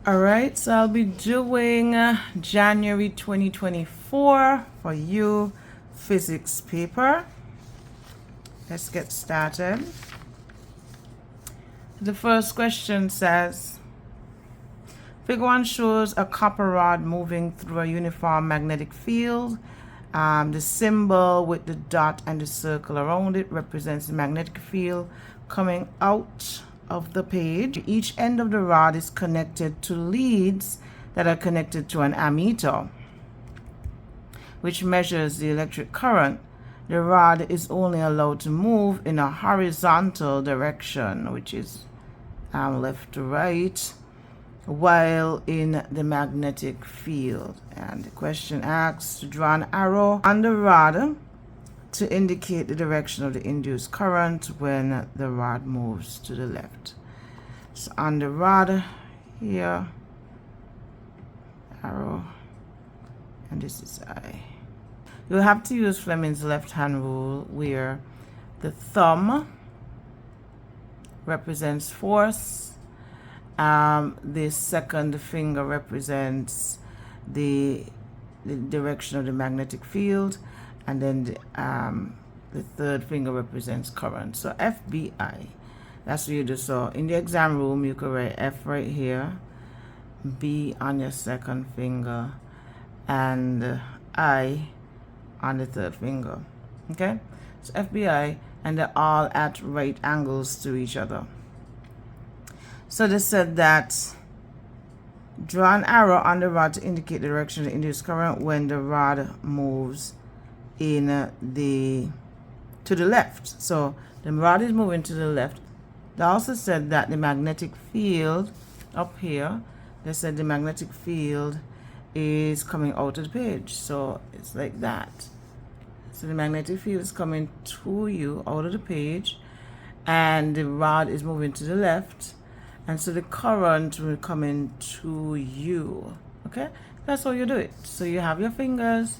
All right, so I'll be doing January 2024 for you physics paper. Let's get started. The first question says, Figure 1 shows a copper rod moving through a uniform magnetic field. The symbol with the dot and the circle around it represents the magnetic field coming out of the page. Each end of the rod is connected to leads that are connected to an ammeter, which measures the electric current. The rod is only allowed to move in a horizontal direction, which is left to right, while in the magnetic field. And the question asks to draw an arrow on the rod to indicate the direction of the induced current when the rod moves to the left. So on the rod here, arrow, and this is I. You'll have to use Fleming's left-hand rule, where the thumb represents force, the second finger represents the direction of the magnetic field, and then the third finger represents current. So FBI, that's what you do. So in the exam room, you could write F right here, B on your second finger, and I on the third finger. Okay, so FBI, and they're all at right angles to each other. So they said that draw an arrow on the rod to indicate the direction of the induced current when the rod moves in to the left. So the rod is moving to the left. They also said that the magnetic field up here, they said the magnetic field is coming out of the page. So it's like that. So the magnetic field is coming to you out of the page, and the rod is moving to the left, and so the current will come in to you. Okay, that's how you do it. So you have your fingers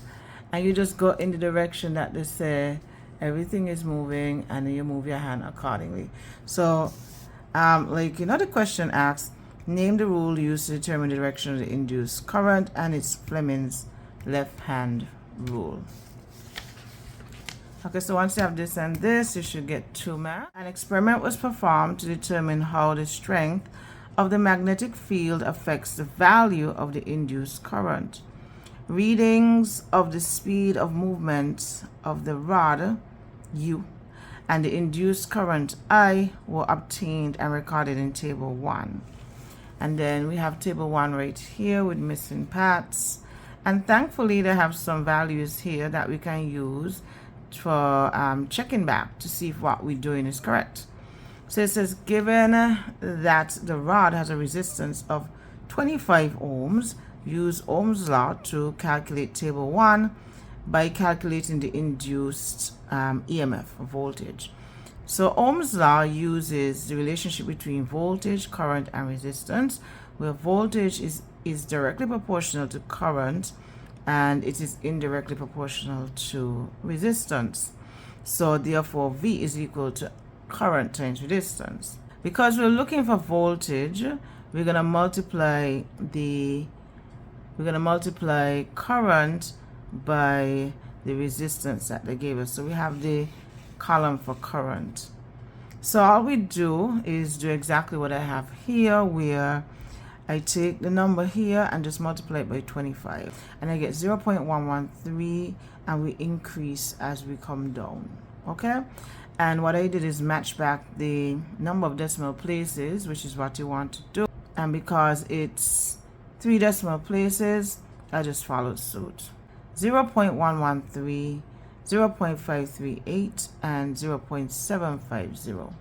and you just go in the direction that they say everything is moving, and then you move your hand accordingly. So the question asks, name the rule used to determine the direction of the induced current, and it's Fleming's left-hand rule. Okay, so once you have this and this, you should get 2 marks. An experiment was performed to determine how the strength of the magnetic field affects the value of the induced current. Readings of the speed of movement of the rod, U, and the induced current, I, were obtained and recorded in Table 1. And then we have Table 1 right here with missing parts. And thankfully, they have some values here that we can use for checking back to see if what we're doing is correct. So it says, given that the rod has a resistance of 25 ohms, use Ohm's law to calculate Table 1 by calculating the induced EMF, voltage. So Ohm's law uses the relationship between voltage, current, and resistance, where voltage is directly proportional to current, and it is indirectly proportional to resistance. So therefore V is equal to current times resistance. Because we're looking for voltage, we're going to multiply current by the resistance that they gave us. So we have the column for current. So all we do is do exactly what I have here, where I take the number here and just multiply it by 25, and I get 0.113, and we increase as we come down. Okay, and what I did is match back the number of decimal places, which is what you want to do, and because it's 3 decimal places, I just followed suit. 0.113, 0.538, and 0.750.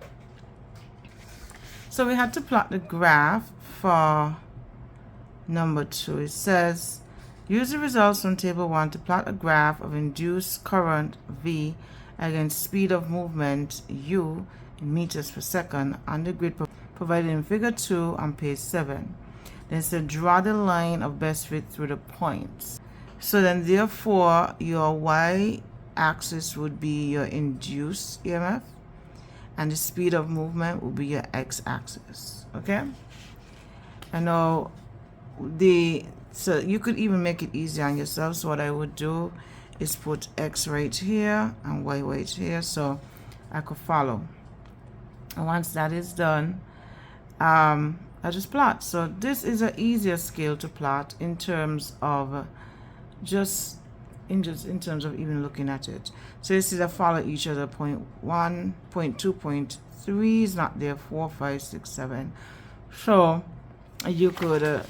So we had to plot the graph for number 2. It says, use the results from Table 1 to plot a graph of induced current V against speed of movement U in meters per second on the grid provided in Figure 2 on page 7. Then it said, draw the line of best fit through the points. So then therefore your y-axis would be your induced EMF, and the speed of movement will be your x-axis. Okay, and now so you could even make it easy on yourself. So what I would do is put X right here and Y right here, so I could follow. And once that is done, I just plot. So this is an easier scale to plot in terms of in terms of even looking at it. So you see they follow each other. 0.1, 0.2, 0.3 is not there. 4, 5, 6, 7. So you could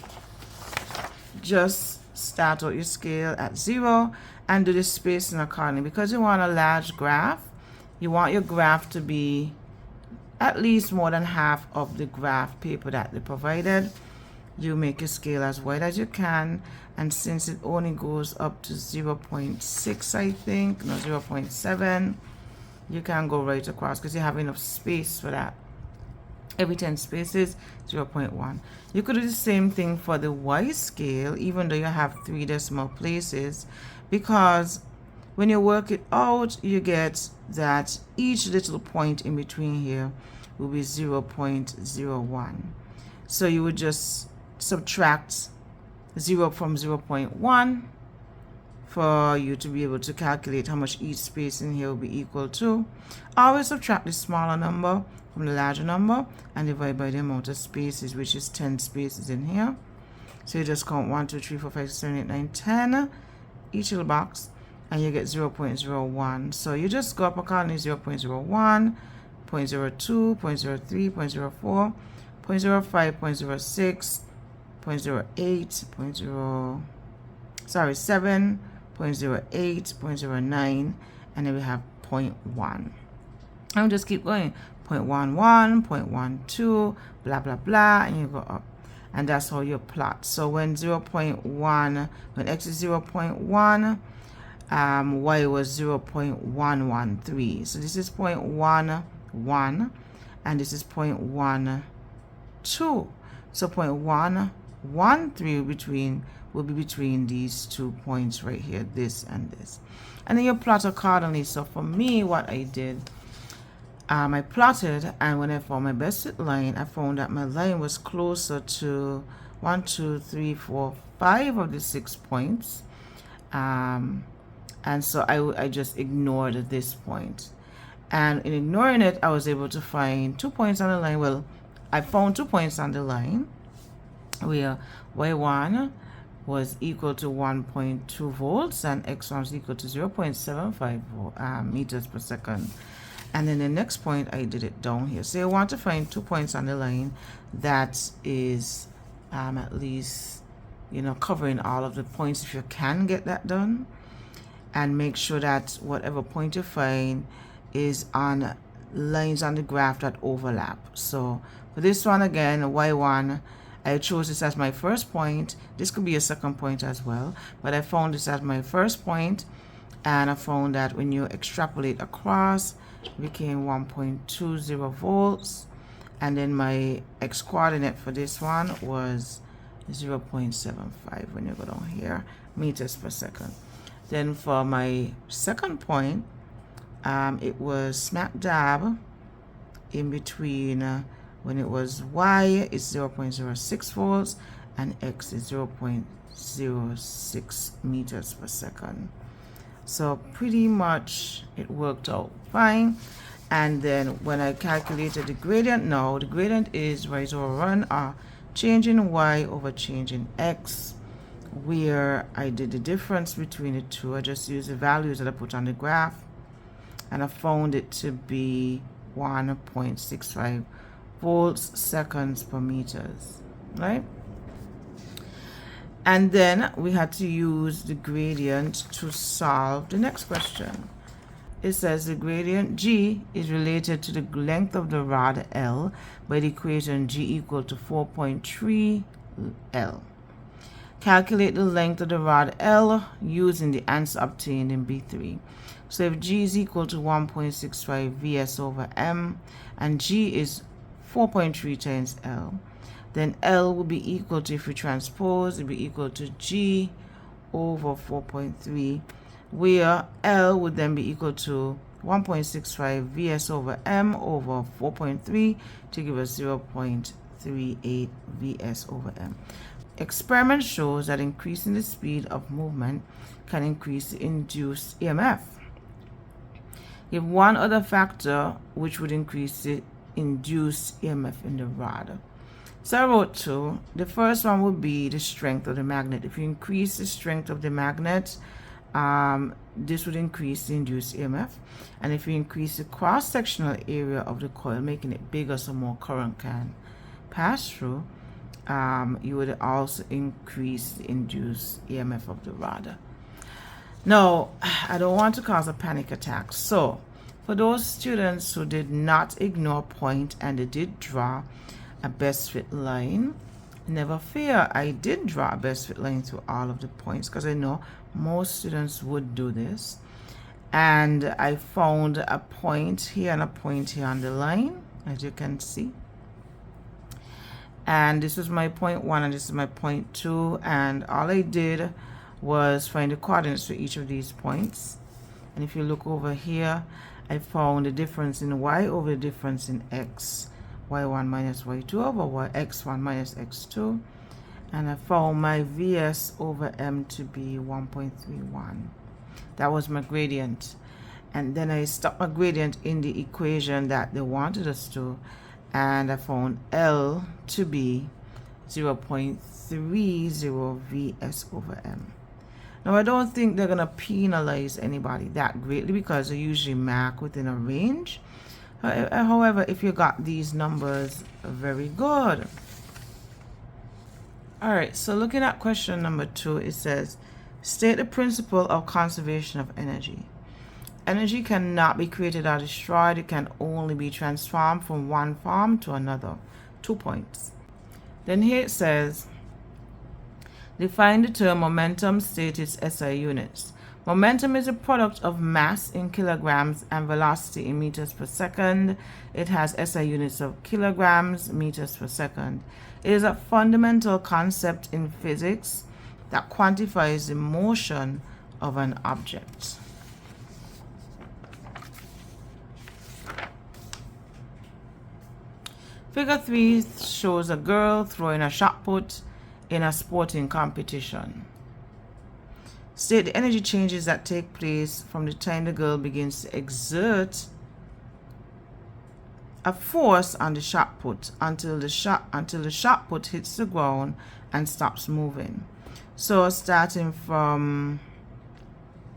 just start out your scale at 0 and do the spacing accordingly. Because you want a large graph, you want your graph to be at least more than half of the graph paper that they provided. You make your scale as wide as you can, and since it only goes up to 0.6, I think, no, 0.7, you can go right across because you have enough space for that. Every 10 spaces, 0.1. You could do the same thing for the Y scale, even though you have 3 decimal places, because when you work it out, you get that each little point in between here will be 0.01. So you would just subtract 0 from 0.1 for you to be able to calculate how much each space in here will be equal to. Always subtract the smaller number from the larger number and divide by the amount of spaces, which is 10 spaces in here. So you just count 1, 2, 3, 4, 5, 6, 7, 8, 9, 10 each little box, and you get 0.01. So you just go up accordingly: 0.01, 0.02, 0.03, 0.04, 0.05, 0.06, 0.08, 7, 0.08, 0.09, and then we have 0.1. And we just keep going: 0.11, 0.12, blah blah blah, and you go up. And that's how you plot. So when 0.1, when X is 0.1, Y was 0.113. So this is 0.11, and this is 0.12. So 0.113 will be between these 2 points right here, this and this. And then you plot accordingly. So for me, what I did, I plotted, and when I found my best fit line, I found that my line was closer to 1, 2, 3, 4, 5 of the 6 points. And so I just ignored this point. And in ignoring it, I was able to find 2 points on the line. Well, I found 2 points on the line where Y1 was equal to 1.2 volts and X1 was equal to 0.75 meters per second. And then the next point, I did it down here. So you want to find 2 points on the line that is at least, covering all of the points if you can get that done. And make sure that whatever point you find is on lines on the graph that overlap. So for this one, again, Y1, I chose this as my first point. This could be a second point as well, but I found this as my first point, and I found that when you extrapolate across, it became 1.20 volts, and then my X coordinate for this one was 0.75 when you go down here, meters per second. Then for my second point, it was smack dab in between when it was Y is 0.06 volts and X is 0.06 meters per second. So pretty much it worked out fine. And then when I calculated the gradient, now the gradient is rise over run, change in Y over change in X, where I did the difference between the two. I just used the values that I put on the graph, and I found it to be 1.65 volts seconds per meters, right? And then we had to use the gradient to solve the next question. It says the gradient G is related to the length of the rod L by the equation G equal to 4.3 L. Calculate the length of the rod L using the answer obtained in B3. So if G is equal to 1.65 Vs over M and G is 4.3 times L, then L will be equal to, if we transpose, it will be equal to G over 4.3, where L would then be equal to 1.65 Vs over M over 4.3 to give us 0.38 Vs over M. Experiment shows that increasing the speed of movement can increase the induced EMF. Give one other factor which would increase the induced EMF in the rod. So I wrote two. The first one would be the strength of the magnet. If you increase the strength of the magnet, this would increase the induced EMF. And if you increase the cross-sectional area of the coil, making it bigger so more current can pass through, you would also increase the induced EMF of the rod. Now, I don't want to cause a panic attack. So, for those students who did not ignore a point and they did draw a best fit line, never fear, I did draw a best fit line through all of the points because I know most students would do this. And I found a point here and a point here on the line, as you can see. And this was my point 1 and this is my point 2, and all I did was find the coordinates for each of these points. And if you look over here, I found the difference in y over the difference in x, y1 minus y2 over x1 minus x2, and I found my vs over m to be 1.31. That was my gradient, and then I stuck my gradient in the equation that they wanted us to, and I found L to be 0.30 vs over m. Now, I don't think they're going to penalize anybody that greatly because they usually mark within a range. However, if you got these numbers, very good. All right, so looking at question number 2, it says, state the principle of conservation of energy. Energy cannot be created or destroyed. It can only be transformed from one form to another. 2 points. Then here it says, define the term momentum, state its SI units. Momentum is a product of mass in kilograms and velocity in meters per second. It has SI units of kilograms, meters per second. It is a fundamental concept in physics that quantifies the motion of an object. Figure 3 shows a girl throwing a shot put in a sporting competition. State the energy changes that take place from the time the girl begins to exert a force on the shot put until the shot put hits the ground and stops moving. So starting from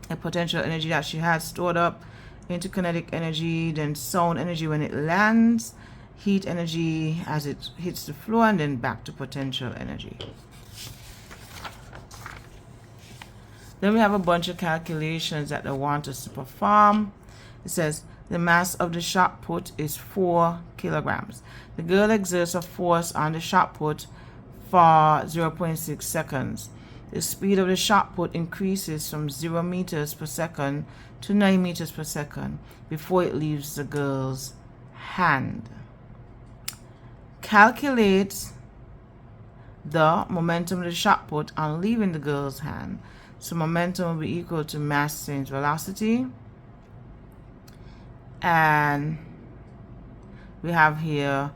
a potential energy that she has stored up, into kinetic energy, then sound energy when it lands, heat energy as it hits the floor, and then back to potential energy. Then we have a bunch of calculations that they want us to perform. It says the mass of the shot put is 4 kilograms. The girl exerts a force on the shot put for 0.6 seconds. The speed of the shot put increases from 0 meters per second to 9 meters per second before it leaves the girl's hand. Calculate the momentum of the shot put on leaving the girl's hand. So momentum will be equal to mass times velocity. And we have here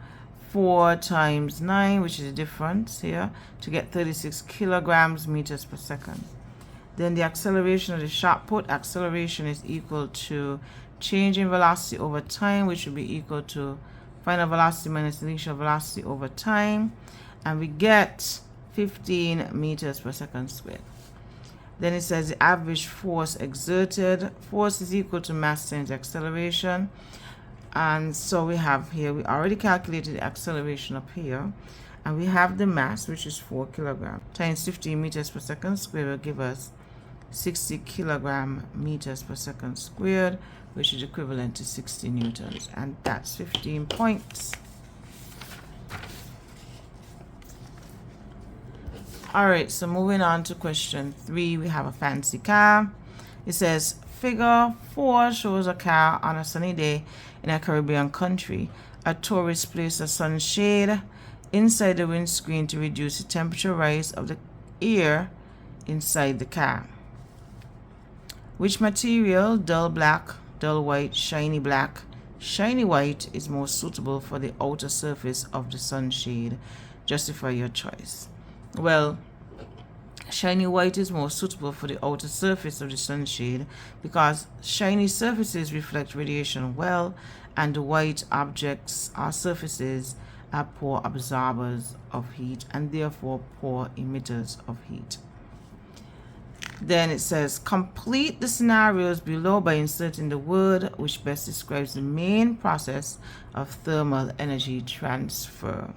4 times 9, which is the difference here, to get 36 kilograms meters per second. Then the acceleration of the shot put, acceleration is equal to change in velocity over time, which will be equal to final velocity minus initial velocity over time. And we get 15 meters per second squared. Then it says the average force exerted. Force is equal to mass times acceleration. And so we have here, we already calculated the acceleration up here. And we have the mass, which is 4 kilograms, times 15 meters per second squared will give us 60 kilogram meters per second squared, which is equivalent to 60 newtons. And that's 15 points. Alright, so moving on to question 3, we have a fancy car. It says, figure 4 shows a car on a sunny day in a Caribbean country. A tourist placed a sunshade inside the windscreen to reduce the temperature rise of the air inside the car. Which material, dull black, dull white, shiny black, shiny white, is most suitable for the outer surface of the sunshade? Justify your choice. Well, shiny white is more suitable for the outer surface of the sunshade because shiny surfaces reflect radiation well, and the white objects or surfaces are poor absorbers of heat and therefore poor emitters of heat. Then it says, complete the scenarios below by inserting the word which best describes the main process of thermal energy transfer.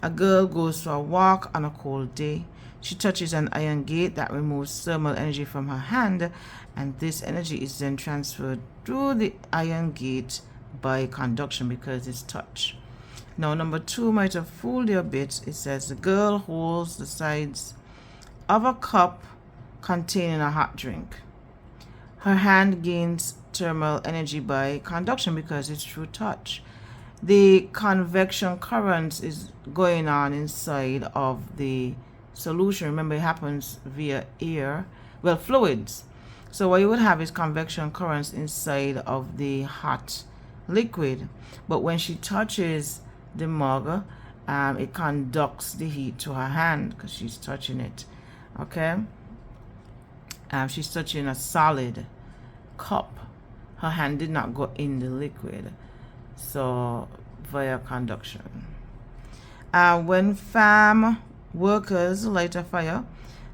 A girl goes for a walk on a cold day. She touches an iron gate that removes thermal energy from her hand, and this energy is then transferred through the iron gate by conduction because it's touch. Now, number 2 might have fooled you a bit. It says the girl holds the sides of a cup containing a hot drink. Her hand gains thermal energy by conduction because it's through touch. The convection current is going on inside of the solution. Remember, it happens via air, well, fluids. So what you would have is convection currents inside of the hot liquid. But when she touches the mug, it conducts the heat to her hand because she's touching it. Okay? She's touching a solid cup. Her hand did not go in the liquid, so via conduction. When farm workers light a fire,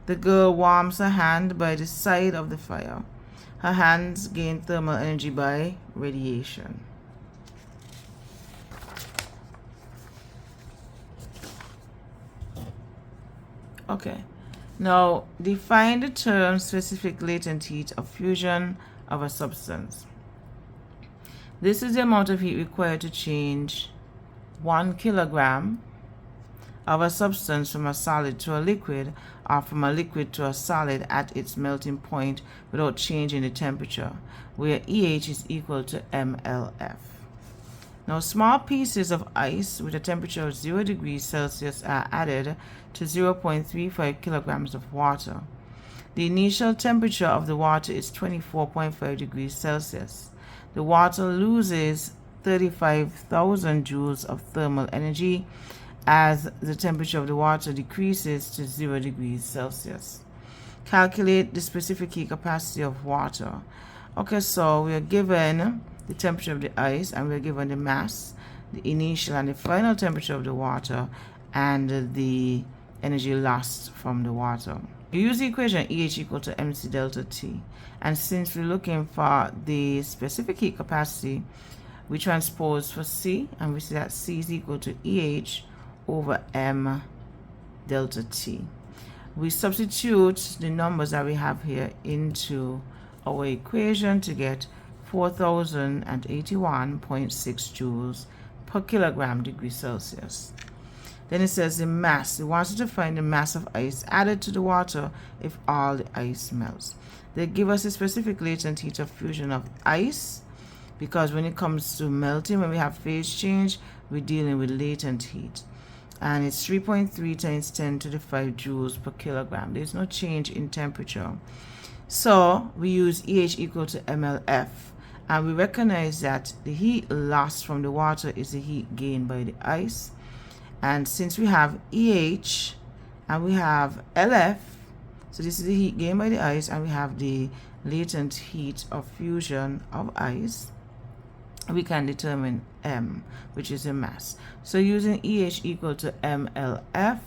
the girl warms her hand by the side of the fire. Her hands gain thermal energy by radiation. Okay. Now, define the term specific latent heat of fusion of a substance. This is the amount of heat required to change 1 kilogram of a substance from a solid to a liquid, or from a liquid to a solid at its melting point without changing the temperature, where EH is equal to mLF. Now, small pieces of ice with a temperature of 0 degrees Celsius are added to 0.35 kilograms of water. The initial temperature of the water is 24.5 degrees Celsius. The water loses 35,000 joules of thermal energy as the temperature of the water decreases to 0 degrees Celsius. Calculate the specific heat capacity of water. Okay, so we are given the temperature of the ice, and we're given the mass, the initial and the final temperature of the water, and the energy lost from the water. You use the equation EH equal to mc delta T, and since we're looking for the specific heat capacity, we transpose for C, and we see that C is equal to EH over m delta T. We substitute the numbers that we have here into our equation to get 4,081.6 joules per kilogram degree Celsius. Then it says the mass. It wants you to find the mass of ice added to the water if all the ice melts. They give us a specific latent heat of fusion of ice because when it comes to melting, when we have phase change, we're dealing with latent heat. And it's 3.3 times 10 to the 5 joules per kilogram. There's no change in temperature. So we use EH equal to mLF. And we recognize that the heat lost from the water is the heat gained by the ice. And since we have EH and we have LF, so this is the heat gained by the ice, and we have the latent heat of fusion of ice, we can determine M, which is the mass. So using EH equal to mLF,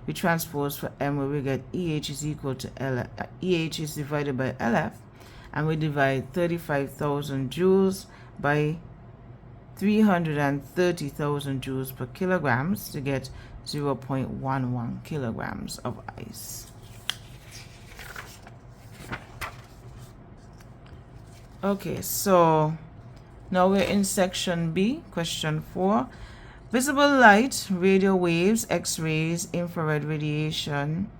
we transpose for M, where we get EH is equal to L. EH is divided by LF, and we divide 35,000 joules by 330,000 joules per kilograms to get 0.11 kilograms of ice. Okay, so now we're in section B, question 4. Visible light, radio waves, X-rays, infrared radiation,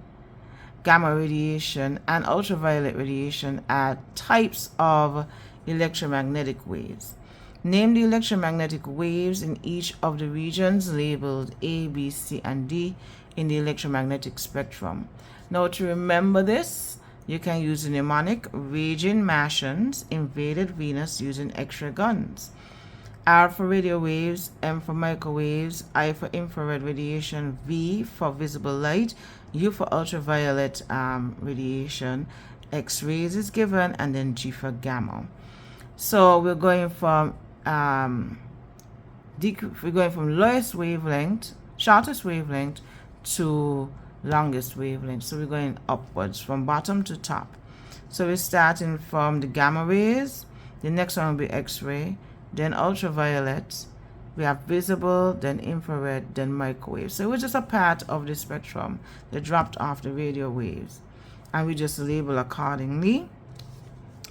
gamma radiation, and ultraviolet radiation are types of electromagnetic waves. Name the electromagnetic waves in each of the regions labeled A, B, C, and D in the electromagnetic spectrum. Now, to remember this, you can use the mnemonic: raging Martians invaded Venus using X-ray guns. R for radio waves, M for microwaves, I for infrared radiation, V for visible light, U for ultraviolet radiation, X-rays is given, and then G for gamma. So we're going from lowest wavelength, shortest wavelength, to longest wavelength. So we're going upwards from bottom to top. So we're starting from the gamma rays. The next one will be X-ray, then ultraviolet. We have visible, then infrared, then microwave. So it was just a part of the spectrum that dropped off the radio waves, and we just label accordingly,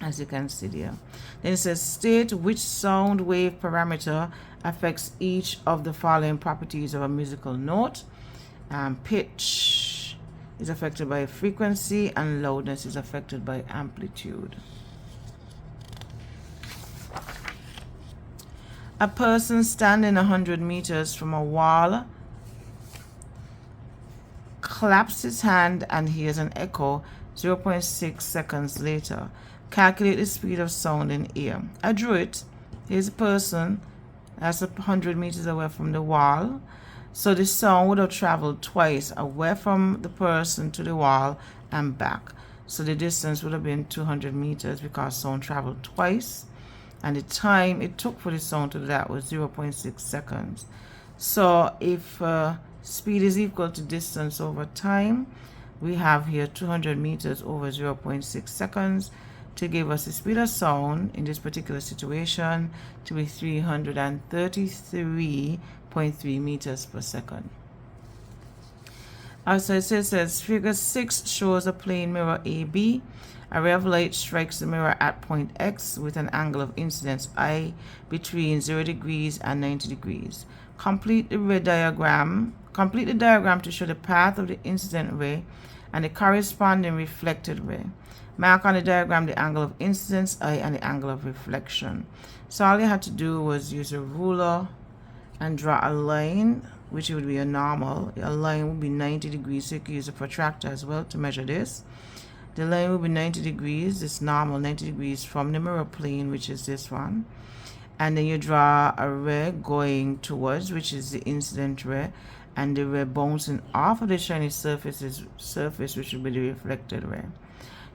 as you can see there. Then it says state which sound wave parameter affects each of the following properties of a musical note. Pitch is affected by frequency, and loudness is affected by amplitude. A person standing 100 meters from a wall claps his hand and hears an echo 0.6 seconds later. Calculate the speed of sound in air. I drew it. Here's a person that's 100 meters away from the wall. So the sound would have traveled twice away from the person to the wall and back. So the distance would have been 200 meters because sound traveled twice. And the time it took for the sound to do that was 0.6 seconds. So if speed is equal to distance over time, we have here 200 meters over 0.6 seconds to give us the speed of sound in this particular situation to be 333.3 meters per second. Also, it says figure 6 shows a plane mirror AB. A ray of light strikes the mirror at point X with an angle of incidence I between 0 degrees and 90 degrees. Complete the diagram to show the path of the incident ray and the corresponding reflected ray. Mark on the diagram the angle of incidence I and the angle of reflection. So all you had to do was use a ruler and draw a line, which would be a normal. A line would be 90 degrees, so you can use a protractor as well to measure this. The line will be 90 degrees, this normal 90 degrees from the mirror plane, which is this one. And then you draw a ray going towards, which is the incident ray, and the ray bouncing off of the shiny surface, which will be the reflected ray.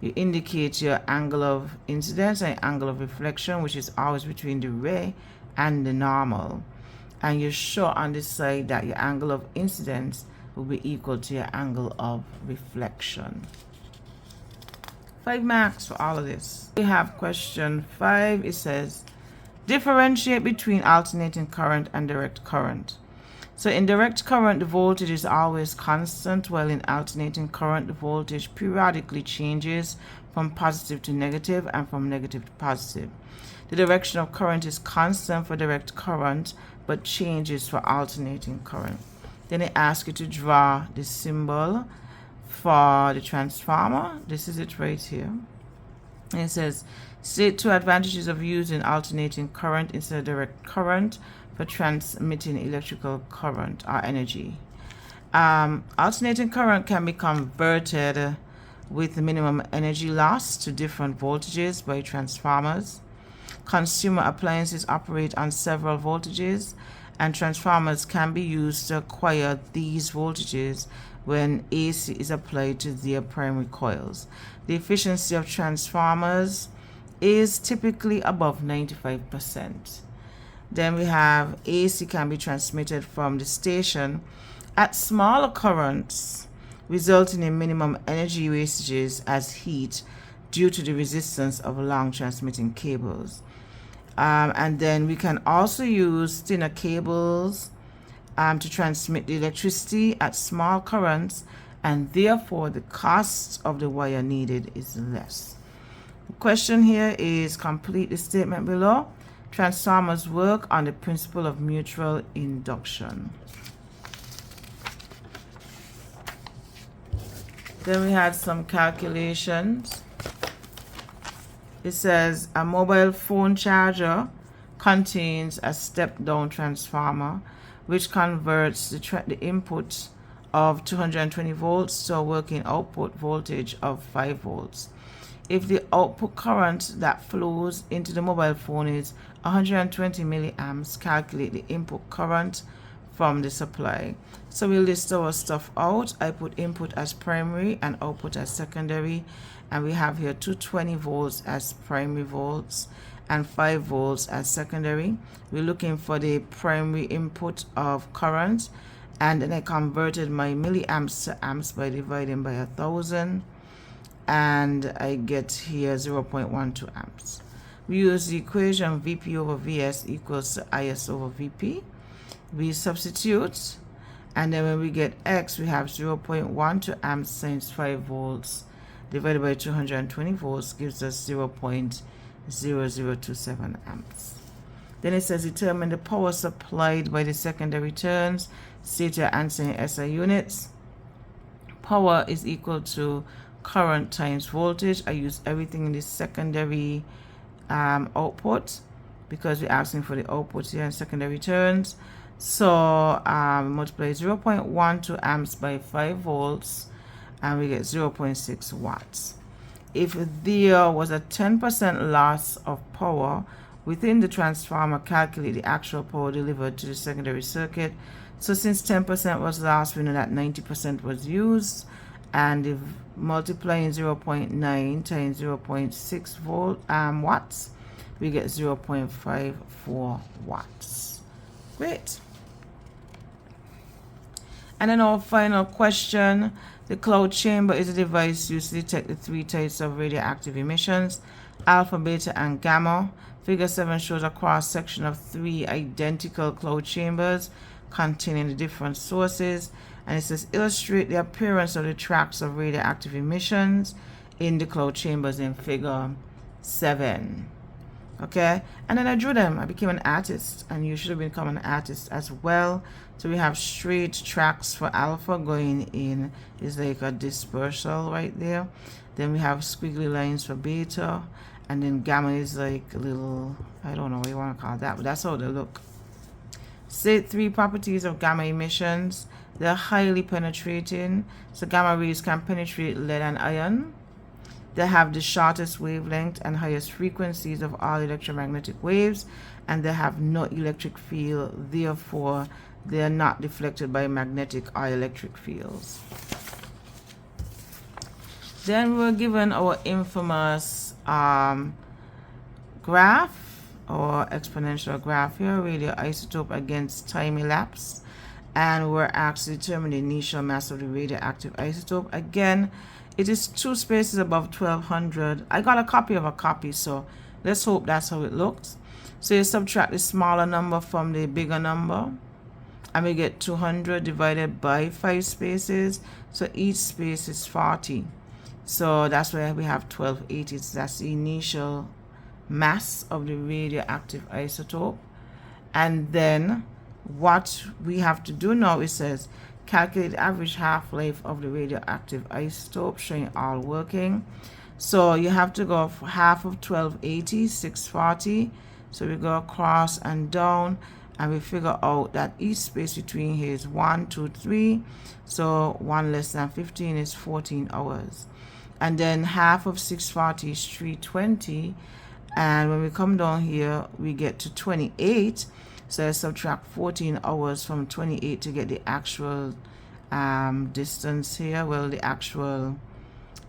You indicate your angle of incidence and angle of reflection, which is always between the ray and the normal. And you show on this side that your angle of incidence will be equal to your angle of reflection. 5 marks for all of this. We have question 5. It says, differentiate between alternating current and direct current. So in direct current, the voltage is always constant, while in alternating current, the voltage periodically changes from positive to negative and from negative to positive. The direction of current is constant for direct current, but changes for alternating current. Then they ask you to draw the symbol for the transformer. This is it right here. And it says, state 2 advantages of using alternating current instead of direct current for transmitting electrical current or energy. Alternating current can be converted with minimum energy loss to different voltages by transformers. Consumer appliances operate on several voltages, and transformers can be used to acquire these voltages when AC is applied to their primary coils. The efficiency of transformers is typically above 95%. Then we have AC can be transmitted from the station at smaller currents, resulting in minimum energy wastages as heat due to the resistance of long transmitting cables. And then we can also use thinner cables to transmit the electricity at small currents, and therefore the cost of the wire needed is less. The question here is complete the statement below. Transformers work on the principle of mutual induction. Then we had some calculations. It says a mobile phone charger contains a step-down transformer which converts the input of 220 volts to a working output voltage of 5 volts. if the output current that flows into the mobile phone is 120 milliamps, calculate the input current from the supply. So we list our stuff out. I put input as primary and output as secondary, and we have here 220 volts as primary volts and 5 volts as secondary. We're looking for the primary input of current, and then I converted my milliamps to amps by dividing by 1000, and I get here 0.12 amps. We use the equation Vp over Vs equals to Is over Vp. We substitute, and then when we get X, we have 0.12 amps times 5 volts divided by 220 volts gives us 0.0027 amps. Then it says determine the power supplied by the secondary turns. State your answer in SI units. Power is equal to current times voltage. I use everything in the secondary output because we're asking for the output here in secondary turns. So multiply 0.12 amps by 5 volts and we get 0.6 watts. If there was a 10% loss of power within the transformer, calculate the actual power delivered to the secondary circuit. So since 10% was lost, we know that 90% was used, and if multiplying 0.9 times 0.6 watts, we get 0.54 watts. Great. And then our final question, the cloud chamber is a device used to detect the 3 types of radioactive emissions, alpha, beta, and gamma. Figure 7 shows a cross section of 3 identical cloud chambers containing the different sources, and it says illustrate the appearance of the tracks of radioactive emissions in the cloud chambers in figure 7. Okay, and then I drew them. I became an artist, and you should have become an artist as well. So we have straight tracks for alpha going in, is like a dispersal right there. Then we have squiggly lines for beta, and then gamma is like a little, I don't know what you want to call that, but that's how they look. State 3 properties of gamma emissions. They're highly penetrating, so gamma rays can penetrate lead and iron. They have the shortest wavelength and highest frequencies of all electromagnetic waves, and they have no electric field, therefore they are not deflected by magnetic or electric fields. Then we're given our infamous graph or exponential graph here, radioisotope against time elapse, and we're asked to determine the initial mass of the radioactive isotope. Again, it is 2 spaces above 1200. I got a copy of a copy, so let's hope that's how it looks. So you subtract the smaller number from the bigger number, and we get 200 divided by 5 spaces, so each space is 40. So that's why we have 1280. That's the initial mass of the radioactive isotope. And then what we have to do now, it says calculate the average half-life of the radioactive isotope, showing all working. So you have to go for half of 1280, 640. So we go across and down, and we figure out that each space between here is 1, 2, 3. So 1 less than 15 is 14 hours. And then half of 640 is 320. And when we come down here, we get to 28. So I subtract 14 hours from 28 to get the actual distance here. Well, the actual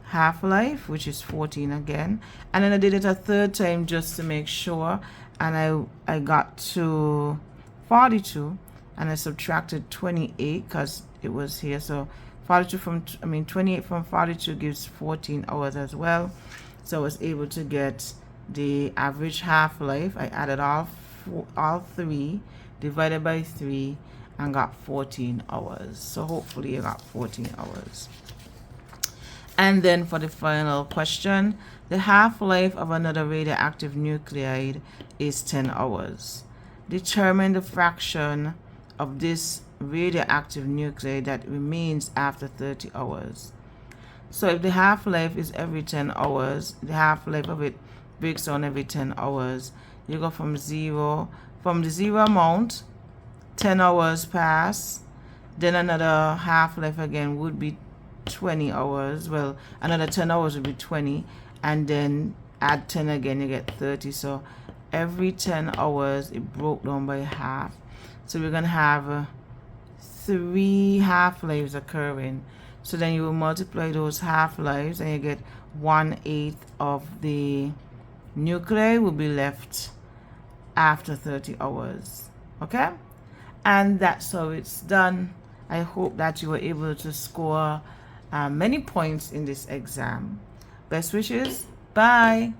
half-life, which is 14 again. And then I did it a third time just to make sure. And I got to 42. And I subtracted 28 because it was here. So 28 from 42 gives 14 hours as well. So I was able to get the average half-life. I added all 3 divided by 3 and got 14 hours. So hopefully you got 14 hours. And then for the final question, the half-life of another radioactive nuclide is 10 hours. Determine the fraction of this radioactive nuclide that remains after 30 hours. So if the half-life is every 10 hours, the half-life of it breaks down every 10 hours. You go from the zero amount, 10 hours pass, then another half-life again would be 20 hours. Well, another 10 hours would be 20, and then add 10 again, you get 30. So every 10 hours it broke down by half. So we're gonna have 3 half-lives occurring. So then you will multiply those half-lives and you get 1/8 of the nuclei will be left after 30 hours. Okay, and that's how it's done. I hope that you were able to score many points in this exam. Best wishes. Bye.